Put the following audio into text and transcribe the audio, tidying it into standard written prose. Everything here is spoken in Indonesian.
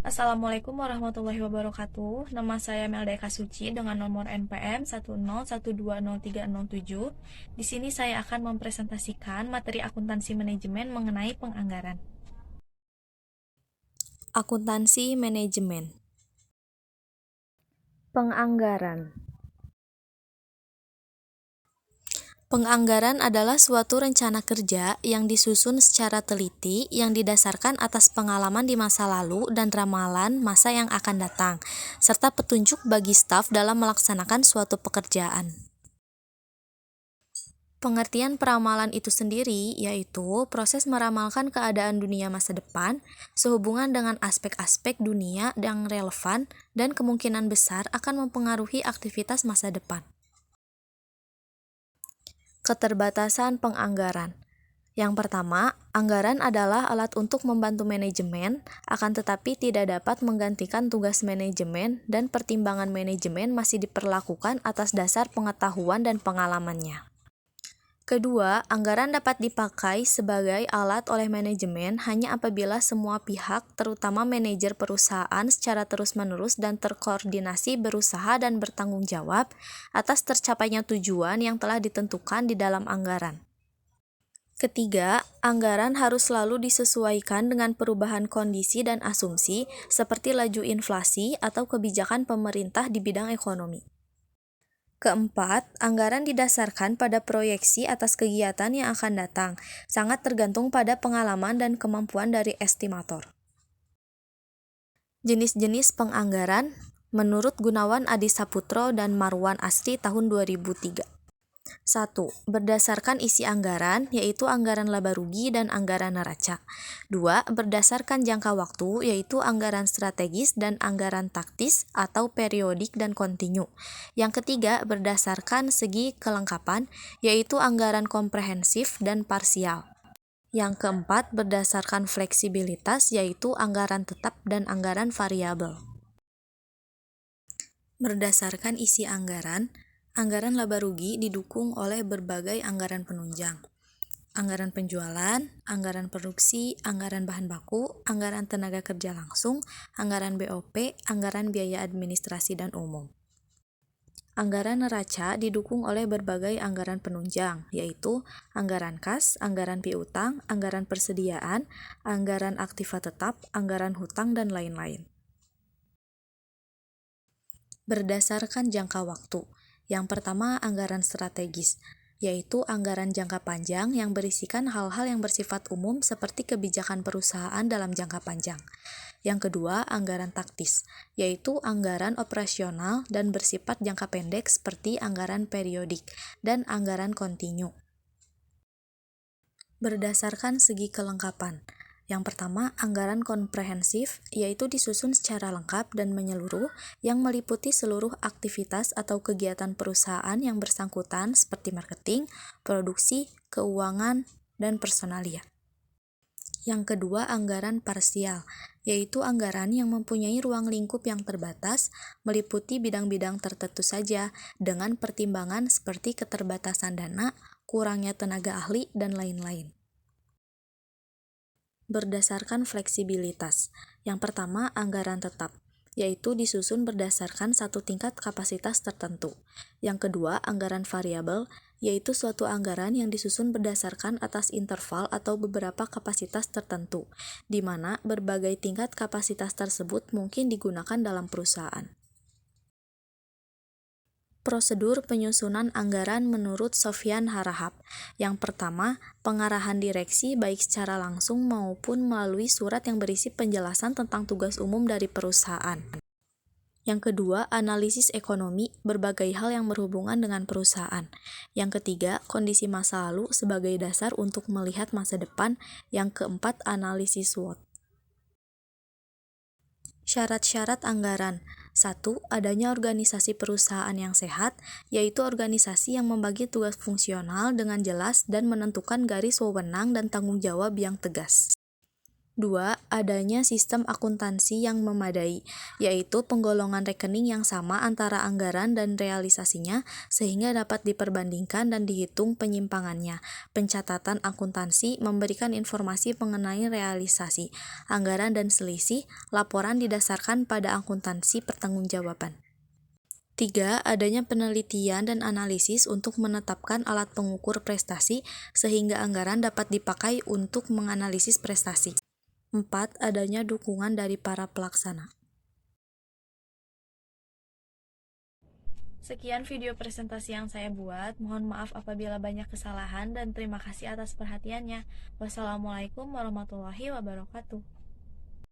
Assalamualaikum warahmatullahi wabarakatuh. Nama saya Melda Eka Suci dengan nomor NPM 101203037. Di sini saya akan mempresentasikan materi akuntansi manajemen mengenai penganggaran. Akuntansi manajemen. Penganggaran. Penganggaran adalah suatu rencana kerja yang disusun secara teliti yang didasarkan atas pengalaman di masa lalu dan ramalan masa yang akan datang, serta petunjuk bagi staf dalam melaksanakan suatu pekerjaan. Pengertian peramalan itu sendiri yaitu proses meramalkan keadaan dunia masa depan sehubungan dengan aspek-aspek dunia yang relevan dan kemungkinan besar akan mempengaruhi aktivitas masa depan. Keterbatasan penganggaran. Yang pertama, anggaran adalah alat untuk membantu manajemen, akan tetapi tidak dapat menggantikan tugas manajemen dan pertimbangan manajemen masih diperlakukan atas dasar pengetahuan dan pengalamannya. Kedua, anggaran dapat dipakai sebagai alat oleh manajemen hanya apabila semua pihak, terutama manajer perusahaan, secara terus-menerus dan terkoordinasi berusaha dan bertanggung jawab atas tercapainya tujuan yang telah ditentukan di dalam anggaran. Ketiga, anggaran harus selalu disesuaikan dengan perubahan kondisi dan asumsi seperti laju inflasi atau kebijakan pemerintah di bidang ekonomi. Keempat, anggaran didasarkan pada proyeksi atas kegiatan yang akan datang, sangat tergantung pada pengalaman dan kemampuan dari estimator. Jenis-jenis penganggaran menurut Gunawan Adi Saputro dan Marwan Asri tahun 2003. 1. Berdasarkan isi anggaran, yaitu anggaran laba rugi dan anggaran neraca. 2. Berdasarkan jangka waktu, yaitu anggaran strategis dan anggaran taktis atau periodik dan kontinu. Yang ketiga, berdasarkan segi kelengkapan, yaitu anggaran komprehensif dan parsial. Yang keempat, berdasarkan fleksibilitas, yaitu anggaran tetap dan anggaran variabel. Berdasarkan isi anggaran, anggaran laba rugi didukung oleh berbagai anggaran penunjang. Anggaran penjualan, anggaran produksi, anggaran bahan baku, anggaran tenaga kerja langsung, anggaran BOP, anggaran biaya administrasi dan umum. Anggaran neraca didukung oleh berbagai anggaran penunjang, yaitu anggaran kas, anggaran piutang, anggaran persediaan, anggaran aktiva tetap, anggaran hutang, dan lain-lain. Berdasarkan jangka waktu. Yang pertama, anggaran strategis, yaitu anggaran jangka panjang yang berisikan hal-hal yang bersifat umum seperti kebijakan perusahaan dalam jangka panjang. Yang kedua, anggaran taktis, yaitu anggaran operasional dan bersifat jangka pendek seperti anggaran periodik dan anggaran kontinu. Berdasarkan segi kelengkapan. Yang pertama, anggaran komprehensif, yaitu disusun secara lengkap dan menyeluruh yang meliputi seluruh aktivitas atau kegiatan perusahaan yang bersangkutan seperti marketing, produksi, keuangan, dan personalia. Yang kedua, anggaran parsial, yaitu anggaran yang mempunyai ruang lingkup yang terbatas, meliputi bidang-bidang tertentu saja dengan pertimbangan seperti keterbatasan dana, kurangnya tenaga ahli, dan lain-lain. Berdasarkan fleksibilitas. Yang pertama, anggaran tetap, yaitu disusun berdasarkan satu tingkat kapasitas tertentu. Yang kedua, anggaran variabel, yaitu suatu anggaran yang disusun berdasarkan atas interval atau beberapa kapasitas tertentu, di mana berbagai tingkat kapasitas tersebut mungkin digunakan dalam perusahaan. Prosedur penyusunan anggaran menurut Sofyan Harahap. Yang pertama, pengarahan direksi baik secara langsung maupun melalui surat yang berisi penjelasan tentang tugas umum dari perusahaan. Yang kedua, analisis ekonomi, berbagai hal yang berhubungan dengan perusahaan. Yang ketiga, kondisi masa lalu sebagai dasar untuk melihat masa depan. Yang keempat, analisis SWOT. Syarat-syarat anggaran. 1. Adanya organisasi perusahaan yang sehat, yaitu organisasi yang membagi tugas fungsional dengan jelas dan menentukan garis wewenang dan tanggung jawab yang tegas. 2. Adanya sistem akuntansi yang memadai, yaitu penggolongan rekening yang sama antara anggaran dan realisasinya sehingga dapat diperbandingkan dan dihitung penyimpangannya. Pencatatan akuntansi memberikan informasi mengenai realisasi, anggaran dan selisih, laporan didasarkan pada akuntansi pertanggungjawaban. 3. Adanya penelitian dan analisis untuk menetapkan alat pengukur prestasi sehingga anggaran dapat dipakai untuk menganalisis prestasi. 4. Adanya dukungan dari para pelaksana. Sekian video presentasi yang saya buat. Mohon maaf apabila banyak kesalahan dan terima kasih atas perhatiannya. Wassalamualaikum warahmatullahi wabarakatuh.